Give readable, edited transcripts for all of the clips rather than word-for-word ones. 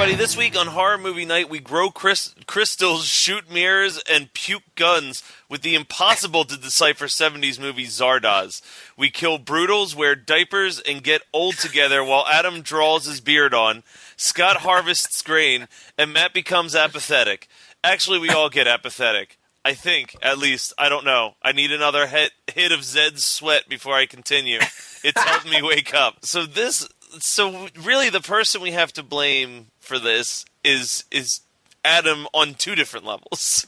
everybody. This week on Horror Movie Night, we grow crystals, shoot mirrors, and puke guns with the impossible-to-decipher 70s movie Zardoz. We kill brutals, wear diapers, and get old together while Adam draws his beard on, Scott harvests grain, and Matt becomes apathetic. Actually, we all get apathetic. I think, at least. I don't know. I need another hit of Zed's sweat before I continue. It's helped me wake up. So really, the person we have to blame for this is Adam on two different levels.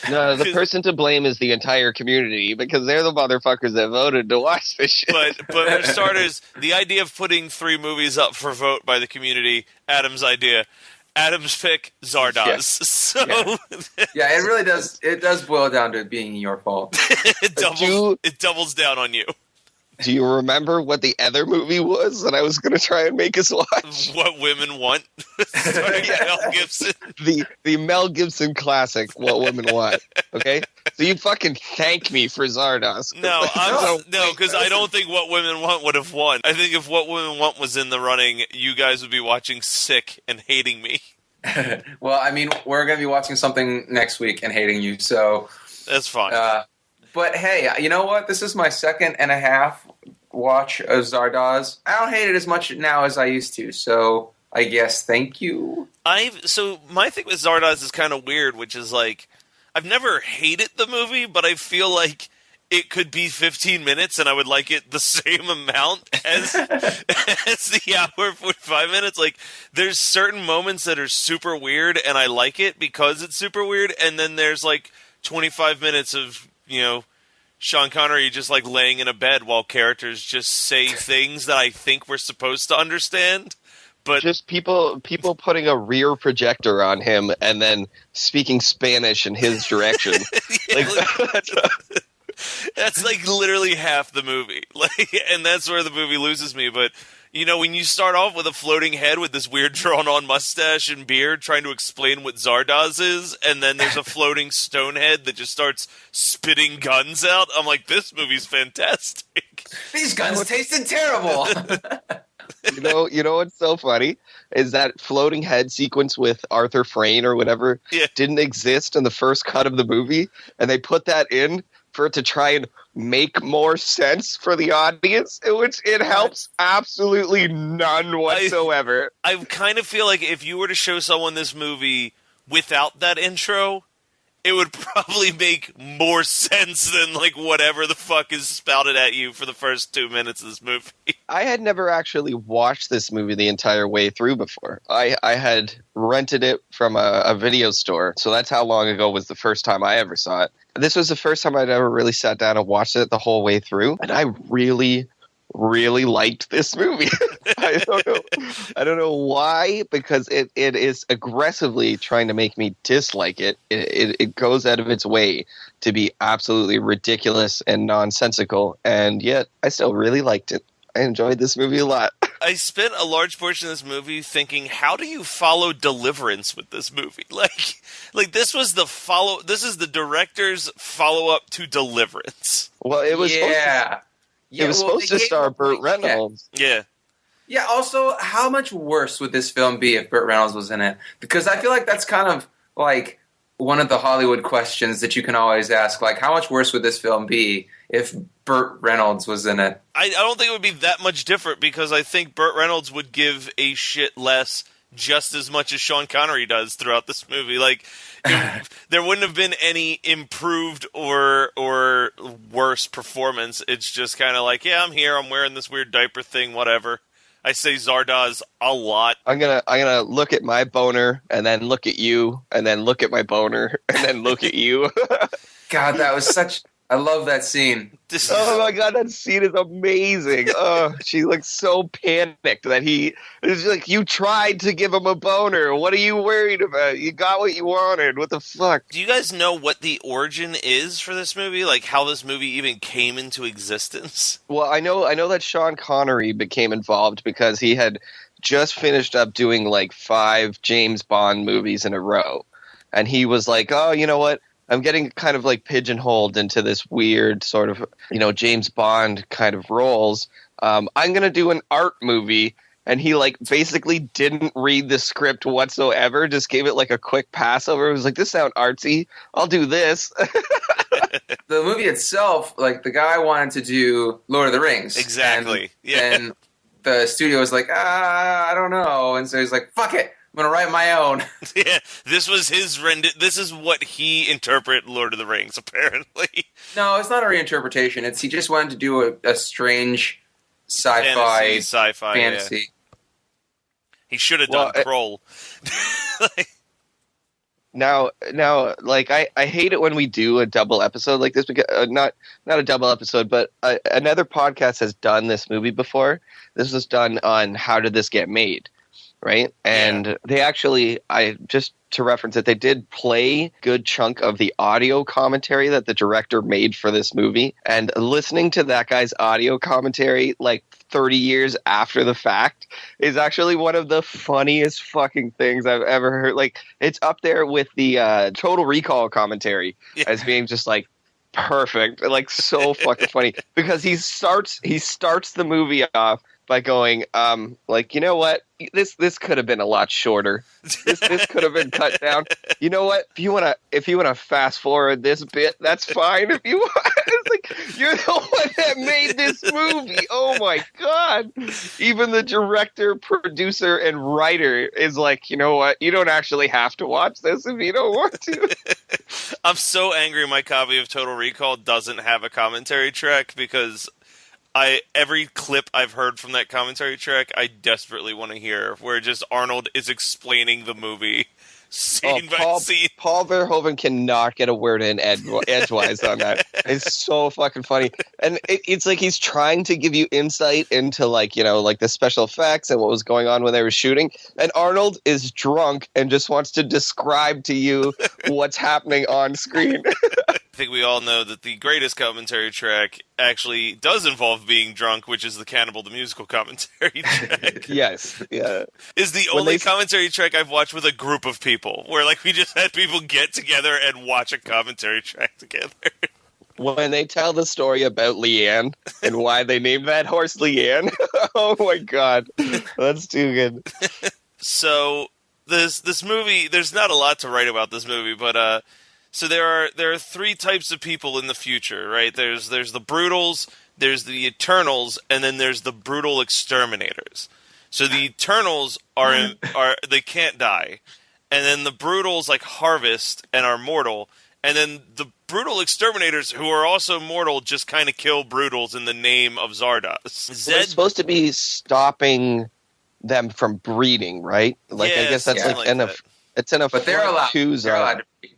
No, the person to blame is the entire community because they're the motherfuckers that voted to watch this shit. But for starters, the idea of putting 3 movies up for vote by the community, Adam's idea. Adam's pick, Zardoz. Yeah, it really does. It does boil down to it being your fault. It doubles down on you. Do you remember what the other movie was that I was going to try and make us watch? What Women Want? Starring Mel Gibson. The Mel Gibson classic, What Women Want. Okay? So you fucking thank me for Zardoz. No, because I don't think What Women Want would have won. I think if What Women Want was in the running, you guys would be watching Sick and hating me. Well, I mean, we're going to be watching something next week and hating you, so... That's fine. But hey, you know what? This is my second and a half watch of Zardoz. I don't hate it as much now as I used to, so I guess thank you. So my thing with Zardoz is kind of weird, which is like, I've never hated the movie, but I feel like it could be 15 minutes and I would like it the same amount as the hour 45 minutes. Like, there's certain moments that are super weird and I like it because it's super weird, and then there's like 25 minutes of, Sean Connery just like laying in a bed while characters just say things that I think we're supposed to understand. But just people putting a rear projector on him and then speaking Spanish in his direction. That's like literally half the movie. And that's where the movie loses me. But when you start off with a floating head with this weird drawn-on mustache and beard trying to explain what Zardoz is, and then there's a floating stone head that just starts spitting guns out, I'm like, this movie's fantastic. These guns tasted terrible. You know what's so funny is that floating head sequence with Arthur Frayne or whatever didn't exist in the first cut of the movie, and they put that in for it to try and make more sense for the audience, in which it helps absolutely none whatsoever. I kind of feel like if you were to show someone this movie without that intro, it would probably make more sense than like whatever the fuck is spouted at you for the first 2 minutes of this movie. I had never actually watched this movie the entire way through before. I had rented it from a video store, so that's how long ago was the first time I ever saw it. This was the first time I'd ever really sat down and watched it the whole way through, and I really, really liked this movie. I don't know why, because it is aggressively trying to make me dislike it. It goes out of its way to be absolutely ridiculous and nonsensical, and yet I still really liked it. I enjoyed this movie a lot. I spent a large portion of this movie thinking, how do you follow Deliverance with this movie? Like this was this is the director's follow-up to Deliverance. Well, it was supposed to star Burt Reynolds. Yeah. Yeah, also, how much worse would this film be if Burt Reynolds was in it? Because I feel like that's kind of like one of the Hollywood questions that you can always ask. Like, how much worse would this film be if Burt Reynolds was in it? I don't think it would be that much different because I think Burt Reynolds would give a shit less just as much as Sean Connery does throughout this movie. Like, there wouldn't have been any improved or worse performance. It's just kind of like, yeah, I'm here, I'm wearing this weird diaper thing, whatever. I say Zardoz a lot. I'm gonna look at my boner and then look at you and then look at my boner and then look at you. God, that was such... I love that scene. Oh my god, that scene is amazing. Oh, she looks so panicked that it's like, you tried to give him a boner. What are you worried about? You got what you wanted. What the fuck? Do you guys know what the origin is for this movie? Like how this movie even came into existence? Well, I know that Sean Connery became involved because he had just finished up doing like 5 James Bond movies in a row. And he was like, oh, you know what? I'm getting kind of like pigeonholed into this weird sort of, James Bond kind of roles. I'm going to do an art movie and he like basically didn't read the script whatsoever, just gave it like a quick pass over. It was like, this sounds artsy, I'll do this. The movie itself, like the guy wanted to do Lord of the Rings. Exactly. And the studio was like, I don't know. And so he's like, fuck it, I'm going to write my own. Yeah, this was his this is what he interpreted Lord of the Rings, apparently. No, it's not a reinterpretation. He just wanted to do a strange sci-fi fantasy. Yeah. He should have done Kroll. Now, like I hate it when we do a double episode like this, because not a double episode, but another podcast has done this movie before. This was done on How Did This Get Made, right? And they actually, just to reference it, they did play a good chunk of the audio commentary that the director made for this movie. And listening to that guy's audio commentary, like 30 years after the fact, is actually one of the funniest fucking things I've ever heard. Like, it's up there with the Total Recall commentary as being just like perfect, like so fucking funny, because he starts the movie off by going, like, you know what? This could have been a lot shorter. This could have been cut down. You know what? If you wanna fast forward this bit, that's fine. If you want, it's like, you're the one that made this movie. Oh my god! Even the director, producer, and writer is like, you know what? You don't actually have to watch this if you don't want to. I'm so angry my copy of Total Recall doesn't have a commentary track, because every clip I've heard from that commentary track, I desperately want to hear, where just Arnold is explaining the movie scene by scene. Paul Verhoeven cannot get a word in edgewise on that. It's so fucking funny. And it's like he's trying to give you insight into, like, you know, like the special effects and what was going on when they were shooting. And Arnold is drunk and just wants to describe to you what's happening on screen. I think we all know that the greatest commentary track actually does involve being drunk, which is the Cannibal the Musical commentary track. Yes, yeah. Is the only commentary track I've watched with a group of people, where like we just had people get together and watch a commentary track together. When they tell the story about Leanne and why they named that horse Leanne, oh my god, that's too good. So this movie, there's not a lot to write about this movie, but so there are three types of people in the future, right? There's the Brutals, there's the Eternals, and then there's the Brutal Exterminators. So the Eternals are they can't die, and then the Brutals like harvest and are mortal, and then the Brutal Exterminators, who are also mortal, just kind of kill Brutals in the name of Zardoz. They're supposed to be stopping them from breeding, right? Like, I guess that's like it's in a. But they're allowed. They're allowed to breed.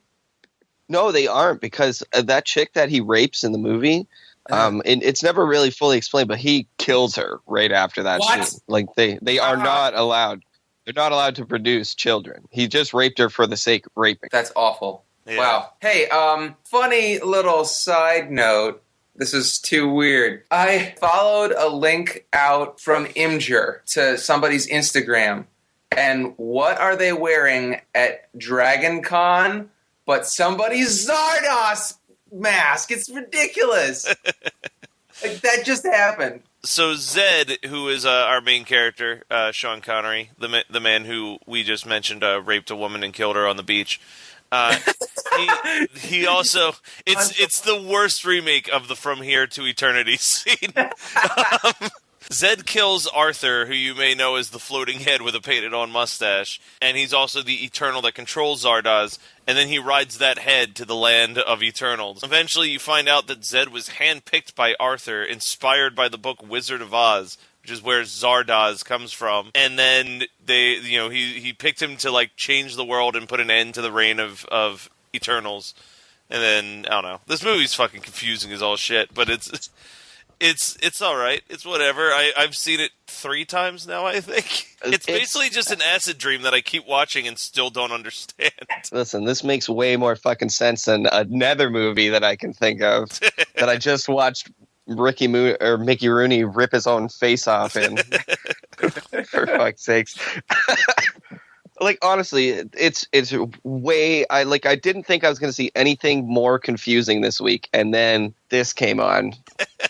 No, they aren't, because that chick that he rapes in the movie, and it's never really fully explained, but he kills her right after that scene. Like, they are not allowed. They're not allowed to produce children. He just raped her for the sake of raping. That's awful. Yeah. Wow. Hey, funny little side note. This is too weird. I followed a link out from Imgur to somebody's Instagram. And what are they wearing at Dragon Con? But somebody's Zardoz mask. It's ridiculous. Like, that just happened. So Zed, who is our main character, Sean Connery, the man who we just mentioned raped a woman and killed her on the beach. He also it's the worst remake of the From Here to Eternity scene. Zed kills Arthur, who you may know as the floating head with a painted-on mustache, and he's also the Eternal that controls Zardoz, and then he rides that head to the land of Eternals. Eventually, you find out that Zed was handpicked by Arthur, inspired by the book Wizard of Oz, which is where Zardoz comes from, and then he picked him to like change the world and put an end to the reign of Eternals, and then I don't know. This movie's fucking confusing as all shit, but It's all right. It's whatever. I've seen it 3 times now, I think. It's basically just an acid dream that I keep watching and still don't understand. Listen, this makes way more fucking sense than another movie that I can think of that I just watched Mickey Rooney rip his own face off in. For fuck's sakes. Like, honestly, it's way... I didn't think I was going to see anything more confusing this week, and then this came on.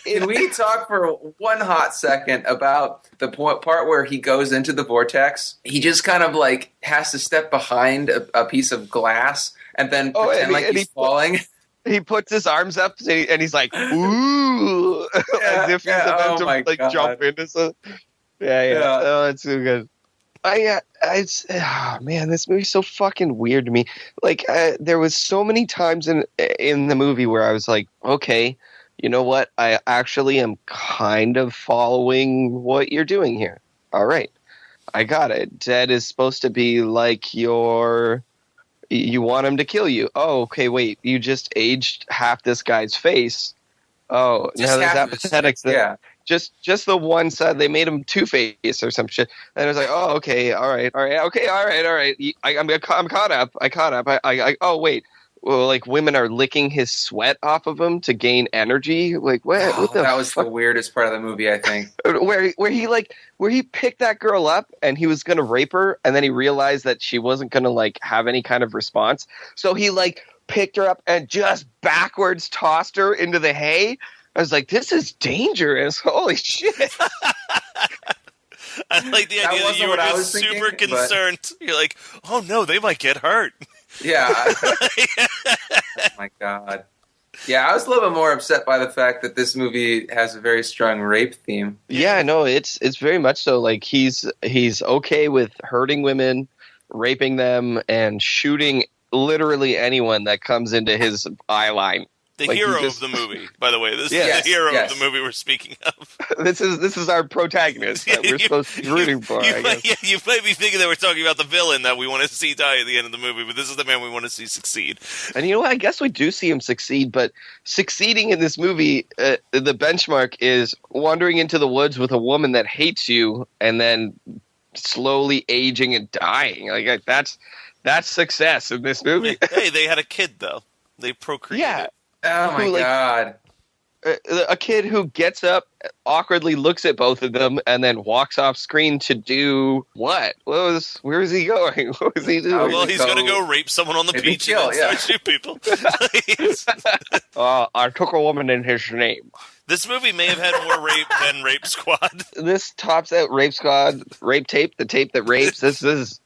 Can we talk for one hot second about the part where he goes into the vortex? He just kind of like has to step behind a piece of glass and then pretend like he's falling. He puts his arms up and he's like, ooh, as if he's about to like jump into some. Yeah. Oh, that's so good. Man, this movie's so fucking weird to me. Like, there was so many times in the movie where I was like, okay, you know what? I actually am kind of following what you're doing here. All right, I got it. Dead is supposed to be like you want him to kill you. Oh, okay, wait. You just aged half this guy's face. Oh, just now there's apathetic. Yeah. Just the one side. They made him Two-Face or some shit. And I was like, oh, okay, all right. I'm caught up. Oh, wait. Well, like, women are licking his sweat off of him to gain energy. Like, what the that was the weirdest part of the movie, I think. Where he picked that girl up and he was gonna rape her, and then he realized that she wasn't gonna like have any kind of response. So he like picked her up and just backwards tossed her into the hay. I was like, this is dangerous. Holy shit. I like the idea that you were just super concerned. You're like, oh no, they might get hurt. Yeah. Oh my God. Yeah, I was a little bit more upset by the fact that this movie has a very strong rape theme. Yeah, no, it's very much so. Like he's okay with hurting women, raping them, and shooting literally anyone that comes into his eye line. The hero of the movie, by the way. This is the hero of the movie we're speaking of. This is our protagonist that we're supposed to be rooting for. You might be thinking that we're talking about the villain that we want to see die at the end of the movie, but this is the man we want to see succeed. And you know what? I guess we do see him succeed, but succeeding in this movie, the benchmark is wandering into the woods with a woman that hates you and then slowly aging and dying. Like that's success in this movie. Hey, they had a kid, though. They procreated. Yeah. Oh my God. A kid who gets up, awkwardly looks at both of them, and then walks off screen to do what? Where is he going? What was he doing? Well, he's going to go rape someone on the beach and start shoot people. I took a woman in his name. This movie may have had more rape than Rape Squad. This tops out Rape Squad, Rape Tape, the tape that rapes. This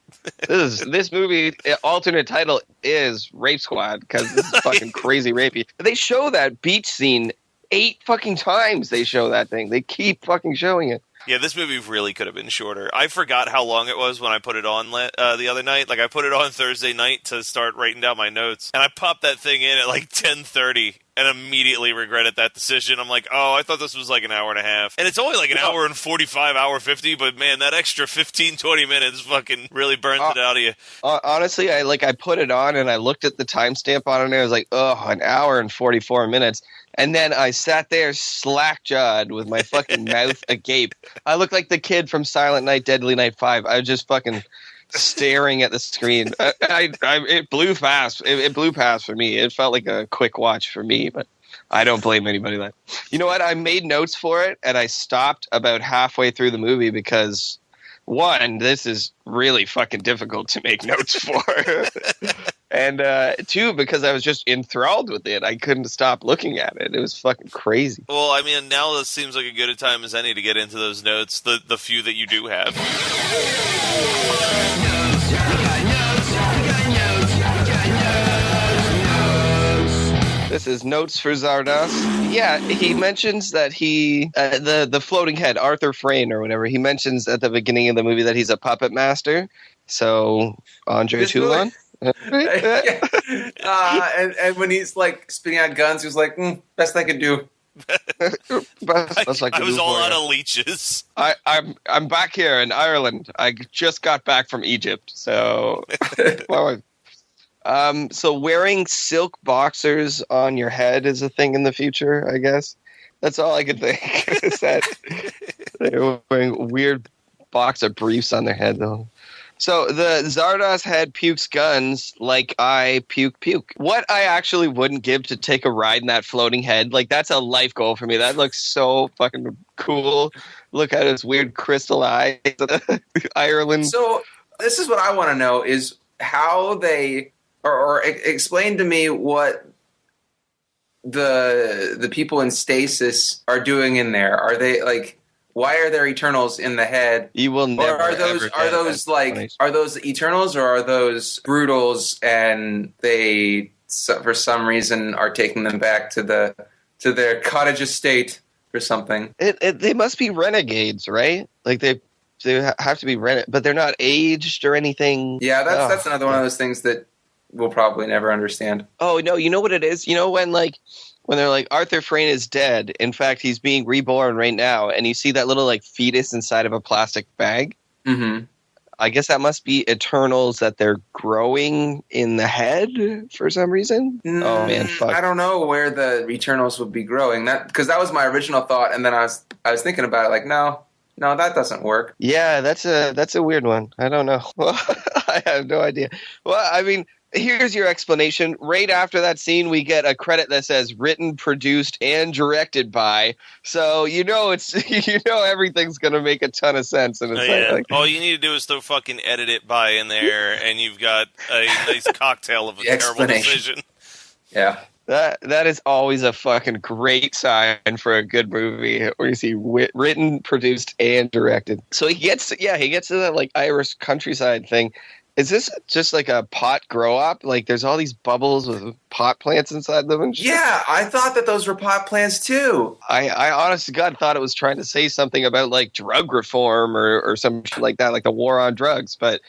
movie alternate title is Rape Squad because this is fucking crazy rapey. They show that beach scene 8 fucking times. They show that thing. They keep fucking showing it. Yeah, this movie really could have been shorter. I forgot how long it was when I put it on the other night. Like, I put it on Thursday night to start writing down my notes, and I popped that thing in at like 10:30 and immediately regretted that decision. I'm like, oh, I thought this was like an hour and a half. And it's only like an hour and 45, hour 50, but man, that extra 15, 20 minutes fucking really burns it out of you. Honestly, I put it on and I looked at the timestamp on it and I was like, oh, an hour and 44 minutes. And then I sat there slack-jawed with my fucking mouth agape. I looked like the kid from Silent Night, Deadly Night 5. I was just fucking staring at the screen. It blew fast. It blew past for me. It felt like a quick watch for me, but I don't blame anybody. That you know what? I made notes for it, and I stopped about halfway through the movie because, one, this is really fucking difficult to make notes for. And 2, because I was just enthralled with it. I couldn't stop looking at it. It was fucking crazy. Well, I mean, now this seems like a good a time as any to get into those notes, the few that you do have. This is notes for Zardoz. Yeah, he mentions that the floating head, Arthur Frayne or whatever, he mentions at the beginning of the movie that he's a puppet master. So, Andre Toulon? And when he's like spitting out guns, he was like, best I could do. I was all out of leeches. I'm back here in Ireland. I just got back from Egypt, so so wearing silk boxers on your head is a thing in the future, I guess. That's all I could think. Is that they're wearing weird boxer briefs on their head, though. So the Zardoz head pukes guns like I puke. What I actually wouldn't give to take a ride in that floating head, like that's a life goal for me. That looks so fucking cool. Look at his weird crystal eyes. Ireland. So this is what I want to know is how they or explain to me what the people in stasis are doing in there? Are they like? Why are there Eternals in the head? You will never. Or are those Eternals or are those Brutals? And they, for some reason, are taking them back to their cottage estate or something. They must be renegades, right? Like they have to be but they're not aged or anything. Yeah, that's another one of those things that we'll probably never understand. Oh no, you know what it is? You know when they're like Arthur Frayne is dead. In fact, he's being reborn right now, and you see that little like fetus inside of a plastic bag. Mm-hmm. I guess that must be Eternals that they're growing in the head for some reason. Oh man, fuck. I don't know where the Eternals would be growing. Because that was my original thought, and then I was thinking about it. Like, no, that doesn't work. Yeah, that's a weird one. I don't know. I have no idea. Well, I mean, here's your explanation. Right after that scene, we get a credit that says written, produced, and directed by. So everything's gonna make a ton of sense. And it's like all you need to do is throw fucking edit it by in there, and you've got a nice cocktail of a terrible decision. Yeah. That is always a fucking great sign for a good movie where you see written, produced, and directed. So he gets to that like Irish countryside thing. Is this just like a pot grow up? Like there's all these bubbles with pot plants inside them and shit? Yeah, I thought that those were pot plants too. I honest to God thought it was trying to say something about like drug reform or some shit like that, like the war on drugs, but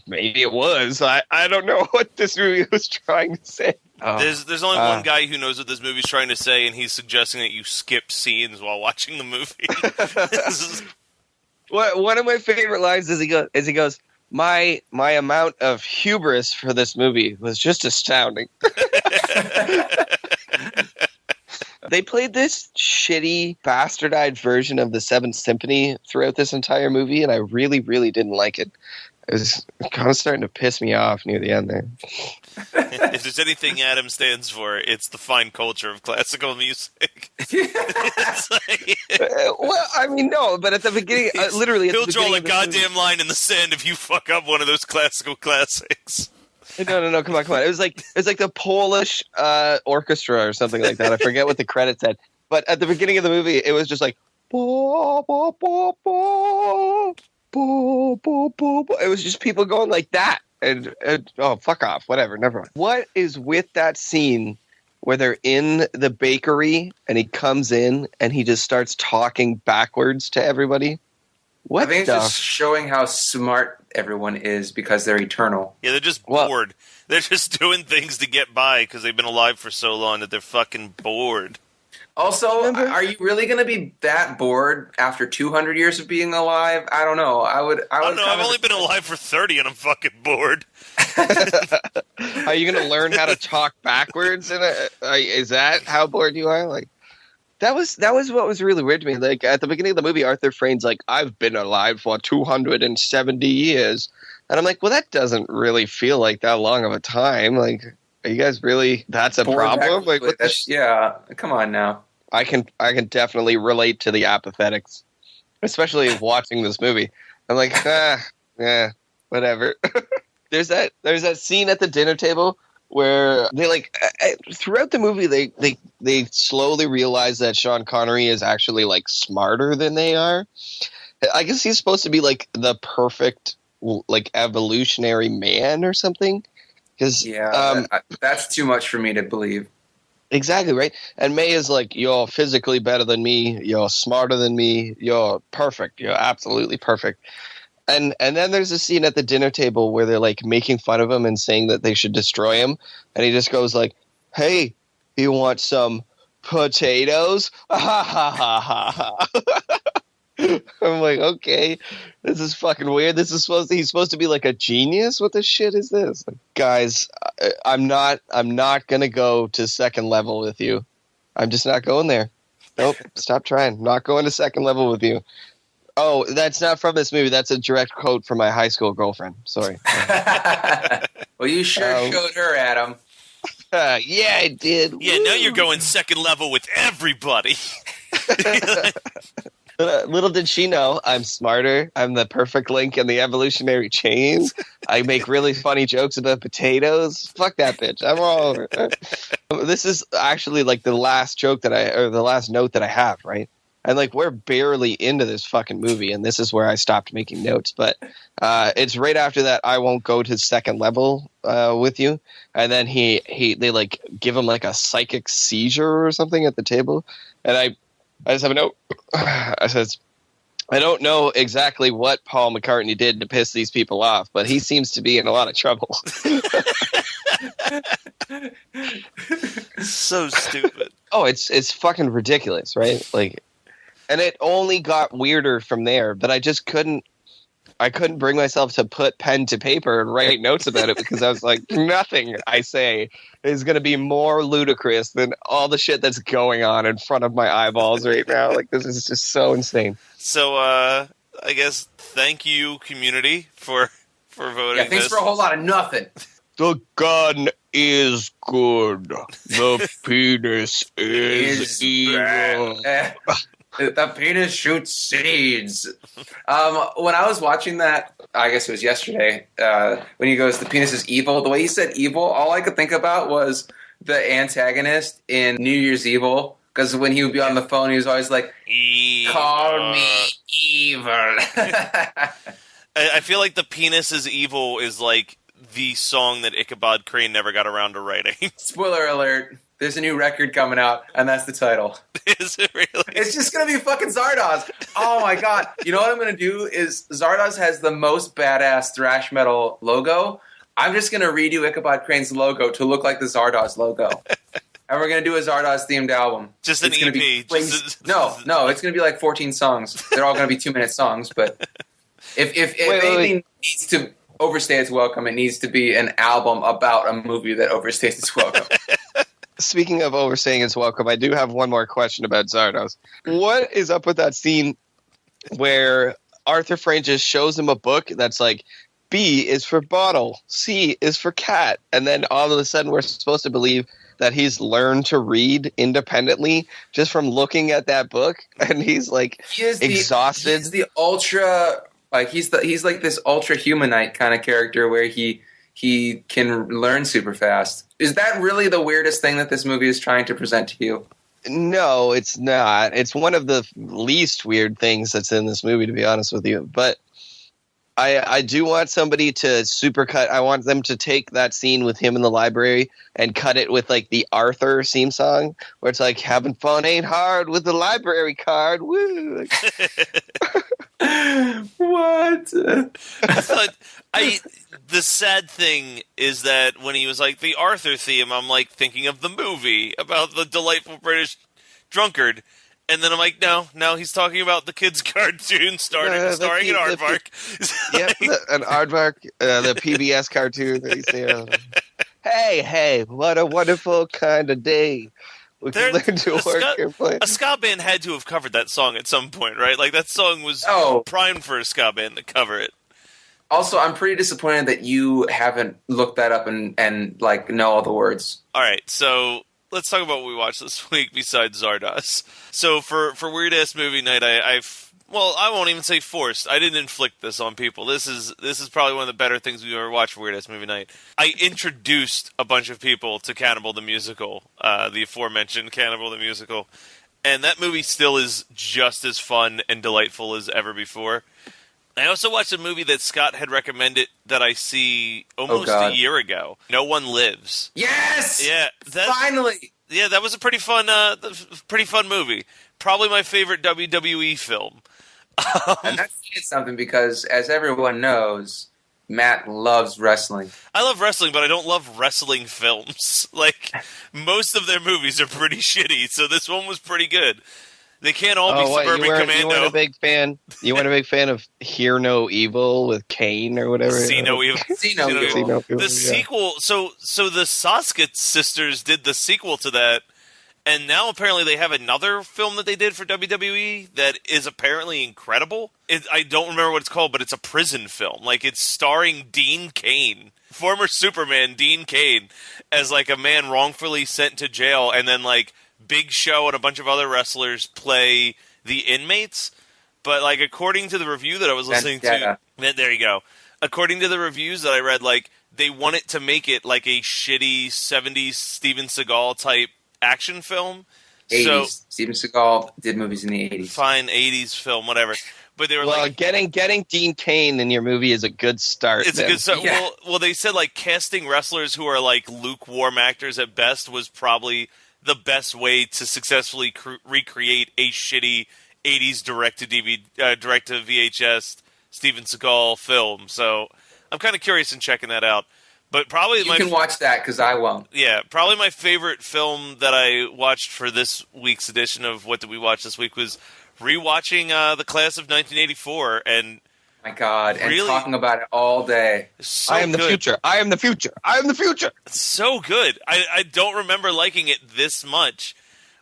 maybe it was. I don't know what this movie was trying to say. There's only one guy who knows what this movie's trying to say, and he's suggesting that you skip scenes while watching the movie. One of my favorite lines is he goes, My amount of hubris for this movie was just astounding. They played this shitty, bastardized version of the Seventh Symphony throughout this entire movie, and I really, really didn't like it. It was kind of starting to piss me off near the end there. If there's anything Adam stands for, it's the fine culture of classical music. Well, I mean, no, but at the beginning, literally, he'll draw a goddamn line in the sand if you fuck up one of those classical classics. No, come on. It was like the Polish orchestra or something like that. I forget what the credit said, but at the beginning of the movie, it was just like. It was just people going like that, and oh, fuck off, whatever, never mind. What is with that scene where they're in the bakery and he comes in and he just starts talking backwards to everybody? What? I think it's just showing how smart everyone is because they're eternal. Yeah, they're just bored. They're just doing things to get by because they've been alive for so long that they're fucking bored. Also, are you really going to be that bored after 200 years of being alive? I don't know. I don't know. I've only been alive for 30 and I'm fucking bored. Are you going to learn how to talk backwards? Is that how bored you are? Like that was what was really weird to me. Like at the beginning of the movie, Arthur Frayne's like, "I've been alive for 270 years," and I'm like, "Well, that doesn't really feel like that long of a time." Like, are you guys really? That's a problem. Like, yeah. Come on now. I can definitely relate to the apathetics, especially watching this movie. I'm like, whatever. There's that scene at the dinner table where they like throughout the movie they slowly realize that Sean Connery is actually like smarter than they are. I guess he's supposed to be like the perfect like evolutionary man or something. Because that's too much for me to believe. Exactly, right? And May is like, you're physically better than me, you're smarter than me, you're perfect, you're absolutely perfect. And then there's a scene at the dinner table where they're like making fun of him and saying that they should destroy him. And he just goes like, "Hey, you want some potatoes?" Ha ha ha ha ha. I'm like, okay, this is fucking weird. He's supposed to be like a genius. What the shit is this? Like, guys, I'm not gonna go to second level with you. I'm just not going there. Nope, stop trying. Not going to second level with you. Oh, that's not from this movie. That's a direct quote from my high school girlfriend. Sorry. Well, you sure showed her, Adam. Yeah, I did. Yeah, now you're going second level with everybody. Little did she know, I'm smarter. I'm the perfect link in the evolutionary chain. I make really funny jokes about potatoes. Fuck that bitch. I'm all over it. This is actually like the last joke the last note that I have, right? And like we're barely into this fucking movie, and this is where I stopped making notes. But it's right after that. I won't go to second level with you, and then they like give him like a psychic seizure or something at the table, and I just have a note. I says, I don't know exactly what Paul McCartney did to piss these people off, but he seems to be in a lot of trouble. So stupid. Oh, it's fucking ridiculous, right? Like. And it only got weirder from there, but I couldn't bring myself to put pen to paper and write notes about it because I was like, nothing I say is going to be more ludicrous than all the shit that's going on in front of my eyeballs right now. Like, this is just so insane. So, I guess thank you, community, for voting. Yeah, thanks for a whole lot of nothing. The gun is good. The penis is evil. The penis shoots seeds. When I was watching that, I guess it was yesterday, when he goes, the penis is evil, the way he said evil, all I could think about was the antagonist in New Year's Evil. Because when he would be on the phone, he was always like, evil. Call me evil. I feel like the penis is evil is like the song that Ichabod Crane never got around to writing. Spoiler alert. There's a new record coming out, and that's the title. Is it really? It's just going to be fucking Zardoz. Oh, my God. You know what I'm going to do is Zardoz has the most badass thrash metal logo. I'm just going to redo Ichabod Crane's logo to look like the Zardoz logo. And we're going to do a Zardoz-themed album. Just an EP. No, it's going to be like 14 songs. They're all going to be 2-minute songs, but if anything needs to overstay its welcome, it needs to be an album about a movie that overstays its welcome. Speaking of overstaying its welcome, I do have one more question about Zardoz. What is up with that scene where Arthur Frank just shows him a book that's like, B is for bottle, C is for cat, and then all of a sudden we're supposed to believe that he's learned to read independently just from looking at that book, and he's like exhausted. He's the ultra, like he's like this ultra humanite kind of character where he can learn super fast. Is that really the weirdest thing that this movie is trying to present to you? No, it's not. It's one of the least weird things that's in this movie, to be honest with you. But I do want somebody to supercut. I want them to take that scene with him in the library and cut it with like the Arthur theme song, where it's like, having fun ain't hard with the library card. Woo! What? The sad thing is that when he was like, the Arthur theme, I'm like thinking of the movie about the delightful British drunkard. And then I'm like, no, he's talking about the kids' cartoon starring an aardvark. An aardvark, the PBS cartoon. That you see, hey, what a wonderful kind of day. We can learn to work and play. A ska band had to have covered that song at some point, right? Like, that song was primed for a ska band to cover it. Also, I'm pretty disappointed that you haven't looked that up and like, know all the words. All right, so let's talk about what we watched this week besides Zardoz. So for Weird Ass Movie Night, I won't even say forced. I didn't inflict this on people. This is probably one of the better things we've ever watched for Weird Ass Movie Night. I introduced a bunch of people to Cannibal the Musical, the aforementioned Cannibal the Musical, and that movie still is just as fun and delightful as ever before. I also watched a movie that Scott had recommended that I see almost a year ago. No One Lives. Yes! Yeah. Finally! Yeah, that was a pretty fun movie. Probably my favorite WWE film. And that's something because, as everyone knows, Matt loves wrestling. I love wrestling, but I don't love wrestling films. Like, most of their movies are pretty shitty, so this one was pretty good. They can't all be Suburban Commando. You weren't a big fan. You weren't a big fan of Hear No Evil with Kane or whatever. See No Evil. See No Evil. The sequel. So the Saskett sisters did the sequel to that, and now apparently they have another film that they did for WWE that is apparently incredible. I don't remember what it's called, but it's a prison film. Like, it's starring Dean Cain, former Superman Dean Cain, as like a man wrongfully sent to jail, and then like Big Show and a bunch of other wrestlers play the inmates. But like according to the review that I was listening to, there you go. According to the reviews that I read, like they wanted to make it like a shitty 70s Steven Seagal type action film. 80s. So Steven Seagal did movies in the 80s. Fine, 80s film, whatever. But they were like getting Dean Cain in your movie is a good start. It's a good start. Yeah. Well, they said like casting wrestlers who are like lukewarm actors at best was probably the best way to successfully recreate a shitty 80s direct to VHS Steven Seagal film. So I'm kind of curious in checking that out. But probably you can watch that because I won't. Yeah, probably my favorite film that I watched for this week's edition of What Did We Watch This Week was rewatching the class of 1984 and my God, really, and talking about it all day. So I am the future. I am the future. I am the future. It's so good. I don't remember liking it this much.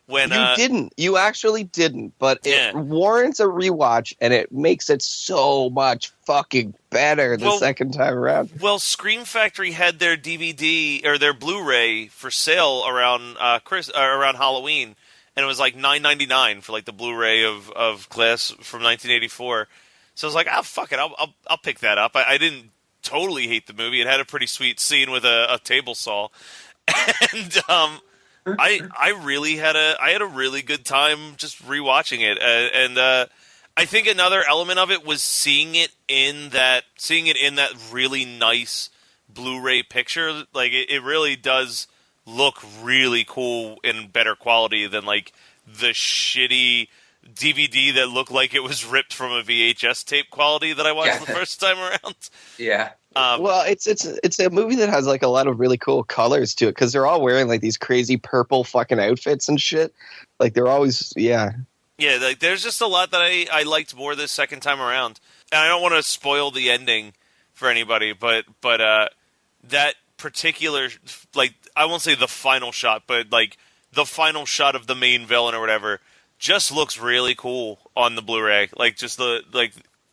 When you didn't. You actually didn't. But it warrants a rewatch, and it makes it so much fucking better the second time around. Well, Scream Factory had their DVD or their Blu-ray for sale around around Halloween, and it was like $9.99 for like the Blu-ray of Class from 1984. So I was like, fuck it, I'll pick that up. I didn't totally hate the movie. It had a pretty sweet scene with a table saw, and I really had a really good time just rewatching it, and I think another element of it was seeing it in that really nice Blu-ray picture. Like it really does look really cool in better quality than like the shitty DVD that looked like it was ripped from a VHS tape quality that I watched the first time around. Yeah. Well, it's a movie that has like a lot of really cool colors to it because they're all wearing like these crazy purple fucking outfits and shit. Like they're always Yeah, like there's just a lot that I liked more this second time around. And I don't want to spoil the ending for anybody, but that particular, like, I won't say the final shot, but like the final shot of the main villain or whatever just looks really cool on the Blu-ray. Like just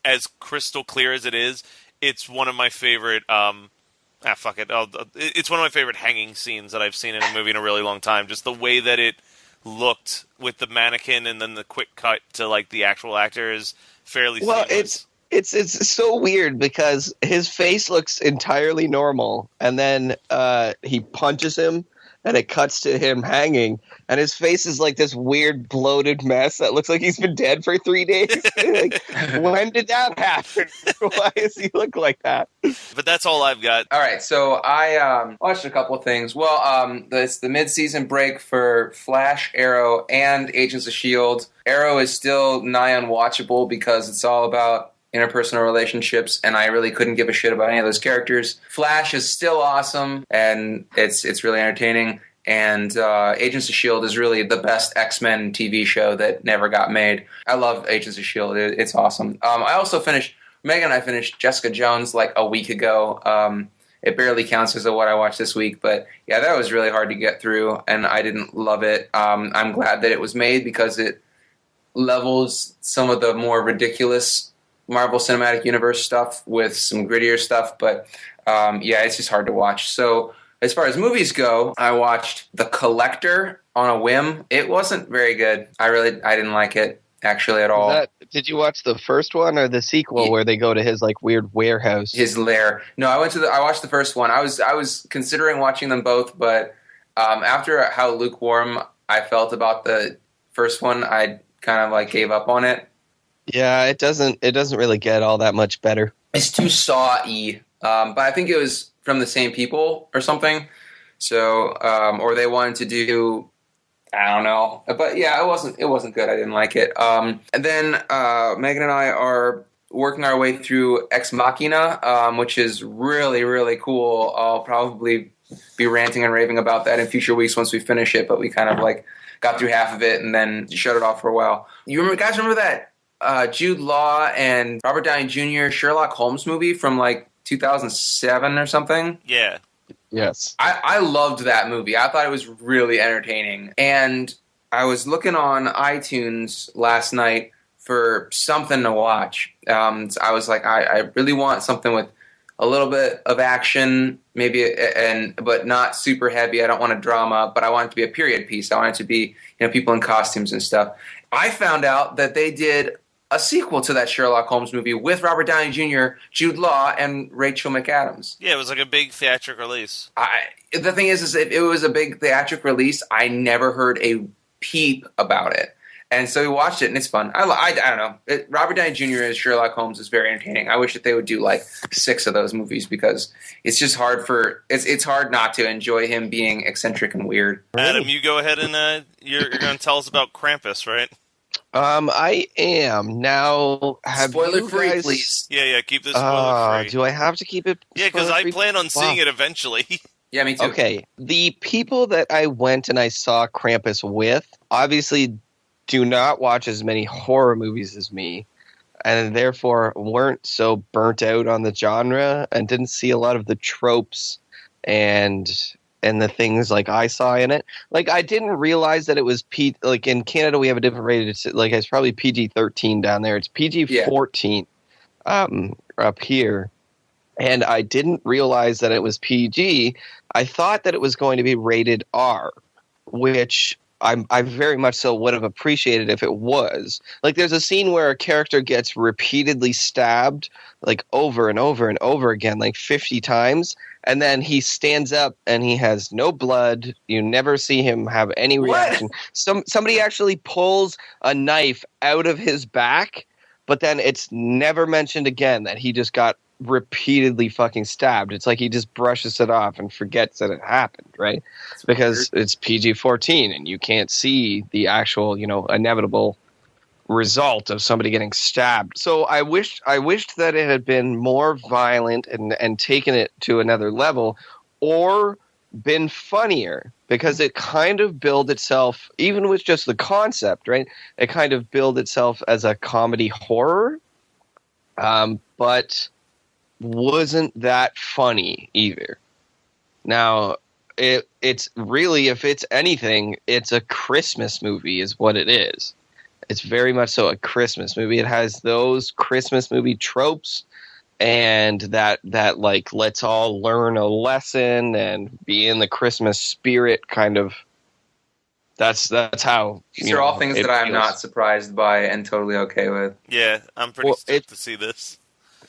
as crystal clear as it is. It's one of my favorite. Fuck it. It's one of my favorite hanging scenes that I've seen in a movie in a really long time. Just the way that it looked with the mannequin and then the quick cut to like the actual actor is fairly. Well, seamless. it's so weird because his face looks entirely normal, and then he punches him, and it cuts to him hanging, and his face is like this weird bloated mess that looks like he's been dead for 3 days. Like, when did that happen? Why does he look like that? But that's all I've got. All right, so I watched a couple of things. Well, it's the mid-season break for Flash, Arrow, and Agents of S.H.I.E.L.D. Arrow is still nigh unwatchable because it's all about interpersonal relationships, and I really couldn't give a shit about any of those characters. Flash is still awesome, and it's really entertaining. And Agents of S.H.I.E.L.D. is really the best X-Men TV show that never got made. I love Agents of S.H.I.E.L.D. It's awesome. Megan and I finished Jessica Jones like a week ago. It barely counts as what I watched this week, but yeah, that was really hard to get through, and I didn't love it. I'm glad that it was made because it levels some of the more ridiculous Marvel Cinematic Universe stuff with some grittier stuff, but it's just hard to watch. So as far as movies go, I watched The Collector on a whim. It wasn't very good. I didn't like it actually at all. Did you watch the first one or the sequel where they go to his like weird warehouse? His lair. No, I watched the first one. I was considering watching them both, but after how lukewarm I felt about the first one, I kind of like gave up on it. Yeah, it doesn't really get all that much better. It's too Saw-y, but I think it was from the same people or something. So, or they wanted to do, I don't know. But yeah, it wasn't good. I didn't like it. And then Megan and I are working our way through Ex Machina, which is really, really cool. I'll probably be ranting and raving about that in future weeks once we finish it, but we kind of like got through half of it and then shut it off for a while. Guys remember that Jude Law and Robert Downey Jr. Sherlock Holmes movie from like 2007 or something? Yeah. Yes. I loved that movie. I thought it was really entertaining. And I was looking on iTunes last night for something to watch. I was like, I really want something with a little bit of action, maybe, but not super heavy. I don't want a drama, but I want it to be a period piece. I want it to be, people in costumes and stuff. I found out that they did a sequel to that Sherlock Holmes movie with Robert Downey Jr., Jude Law, and Rachel McAdams. Yeah, it was like a big theatric release. The thing is if it was a big theatric release, I never heard a peep about it. And so we watched it, and it's fun. I don't know. Robert Downey Jr. as Sherlock Holmes is very entertaining. I wish that they would do like 6 of those movies because it's just hard it's hard not to enjoy him being eccentric and weird. Adam, you go ahead and you're going to tell us about Krampus, right? I am now. Spoiler free, please. Yeah, keep this spoiler free. Do I have to keep it? Yeah, because I plan on seeing it eventually. Yeah, me too. Okay, the people that I went and I saw Krampus with obviously do not watch as many horror movies as me, and therefore weren't so burnt out on the genre and didn't see a lot of the tropes and the things like I saw in it. Like, I didn't realize that it was like in Canada we have a different rated, like it's probably PG-13 down there. It's PG-14 up here. And I didn't realize that it was PG. I thought that it was going to be rated R, which I very much so would have appreciated if it was. Like, there's a scene where a character gets repeatedly stabbed, like, over and over and over again, like 50 times, and then he stands up and he has no blood. You never see him have any reaction. Somebody actually pulls a knife out of his back, but then it's never mentioned again that he just got repeatedly fucking stabbed. It's like he just brushes it off and forgets that it happened, right? Because it's PG-14 and you can't see the actual, inevitable result of somebody getting stabbed. So I wished that it had been more violent and taken it to another level, or been funnier, because it kind of billed itself, even with just the concept, right? It kind of billed itself as a comedy horror, but wasn't that funny either. Now, it's really, if it's anything, it's a Christmas movie is what it is. It's very much so a Christmas movie. It has those Christmas movie tropes, and that like, let's all learn a lesson and be in the Christmas spirit kind of. That's how. These are all things that I'm not surprised by and totally okay with. Yeah, I'm pretty stoked to see this.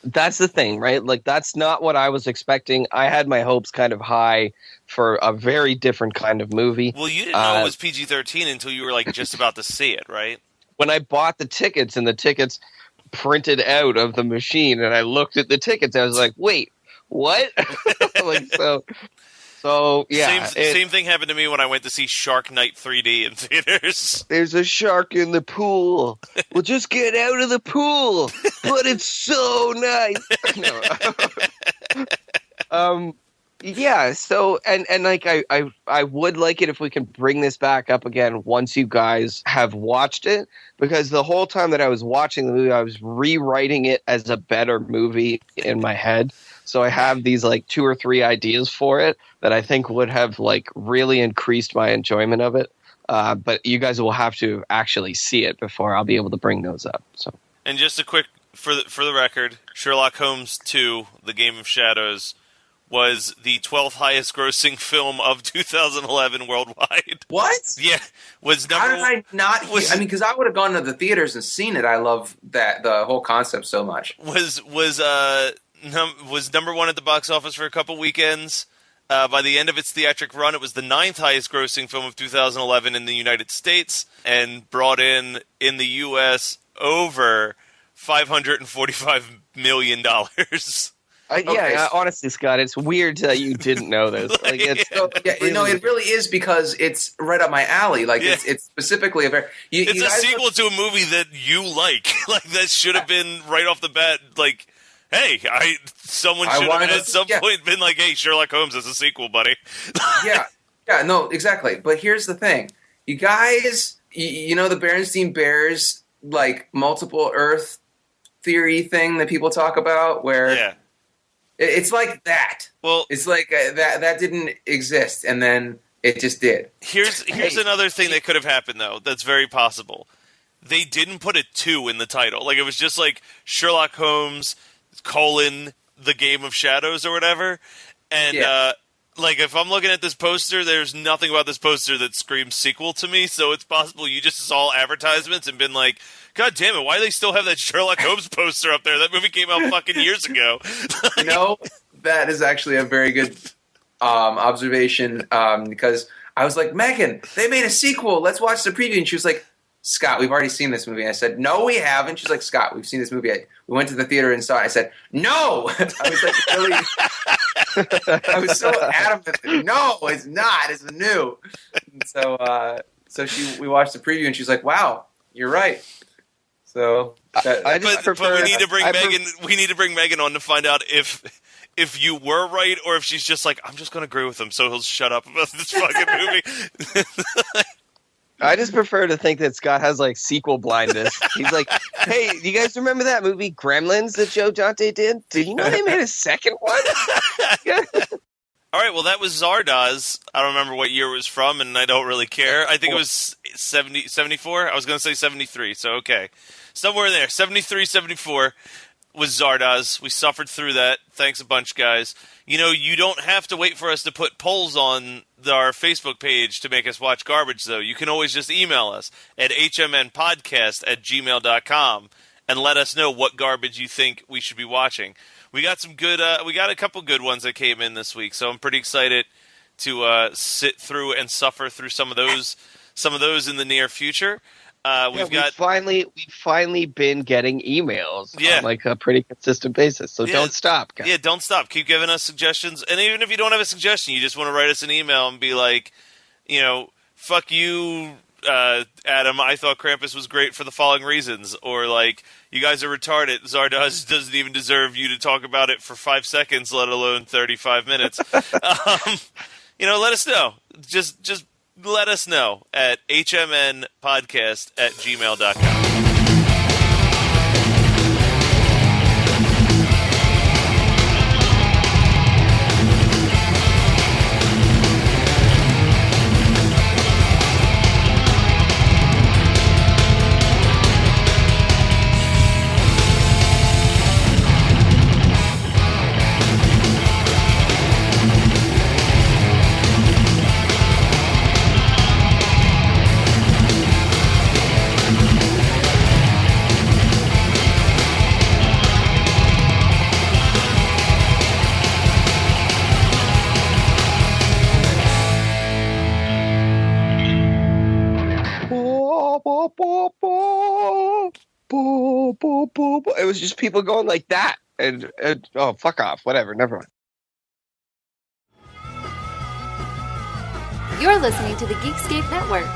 That's the thing, right? Like, that's not what I was expecting. I had my hopes kind of high for a very different kind of movie. Well, you didn't know it was PG-13 until you were like just about to see it, right? When I bought the tickets and the tickets printed out of the machine and I looked at the tickets, I was like, wait, what? Like, so yeah. Same thing happened to me when I went to see Shark Night 3D in theaters. There's a shark in the pool. Well, just get out of the pool. But it's so nice. Yeah. So and like I would like it if we can bring this back up again once you guys have watched it, because the whole time that I was watching the movie, I was rewriting it as a better movie in my head. So I have these like 2 or 3 ideas for it that I think would have like really increased my enjoyment of it. But you guys will have to actually see it before I'll be able to bring those up. So, and just a quick for the record, Sherlock Holmes 2: The Game of Shadows was the 12th highest grossing film of 2011 worldwide. What? Yeah, was number. How did I not? I mean, because I would have gone to the theaters and seen it. I love the whole concept so much. Was number 1 at the box office for a couple weekends. By the end of its theatric run, it was the 9th highest grossing film of 2011 in the United States, and brought in the U.S. over $545 million. Yeah, honestly, Scott, it's weird that you didn't know this. Like, it's it really is, because it's right up my alley. Like, it's specifically a very. It's a sequel to a movie that you like. Like, that should have been right off the bat. Like, hey, someone should have at some point been like, hey, Sherlock Holmes is a sequel, buddy. Yeah, no, exactly. But here's the thing, you guys. You know the Berenstein Bears, like, multiple Earth theory thing that people talk about, where it's like that. Well, it's like that didn't exist, and then it just did. Here's another thing that could have happened, though. That's very possible. They didn't put a 2 in the title. Like, it was just like Sherlock Holmes : The Game of Shadows or whatever. And like, if I'm looking at this poster, there's nothing about this poster that screams sequel to me, so it's possible you just saw advertisements and been like, God damn it, why do they still have that Sherlock Holmes poster up there? That movie came out fucking years ago. You know, that is actually a very good observation, because I was like, Megan, they made a sequel. Let's watch the preview. And she was like, Scott, we've already seen this movie. And I said, no, we haven't. She's like, Scott, we've seen this movie. We went to the theater and saw it. I said, no. I was like, really? I was so adamant. No, it's not. It's new. And so we watched the preview, and she's like, wow, you're right. So I just prefer. But we need to bring Megan. We need to bring Megan on to find out if you were right, or if she's just like, I'm just going to agree with him, so he'll shut up about this fucking movie. I just prefer to think that Scott has like sequel blindness. He's like, hey, do you guys remember that movie Gremlins that Joe Dante did? Did you know they made a second one? All right, well, that was Zardoz. I don't remember what year it was from, and I don't really care. I think it was 74. I was going to say 73, so okay. Somewhere in there, 73, 74 was Zardoz. We suffered through that. Thanks a bunch, guys. You know, you don't have to wait for us to put polls on our Facebook page to make us watch garbage, though. You can always just email us at hmnpodcast@gmail.com and let us know what garbage you think we should be watching. We got some good. We got a couple good ones that came in this week, so I'm pretty excited to sit through and suffer through some of those in the near future. We've finally been getting emails on like a pretty consistent basis. So don't stop, guys. Yeah, don't stop. Keep giving us suggestions, and even if you don't have a suggestion, you just want to write us an email and be like, you know, fuck you, Adam. I thought Krampus was great for the following reasons, or like, you guys are retarded. Zardoz doesn't even deserve you to talk about it for 5 seconds, let alone 35 minutes. You know, let us know. Just let us know at hmnpodcast@gmail.com. It was just people going like that, and oh, fuck off, whatever, never mind. You're listening to the Geekscape Network.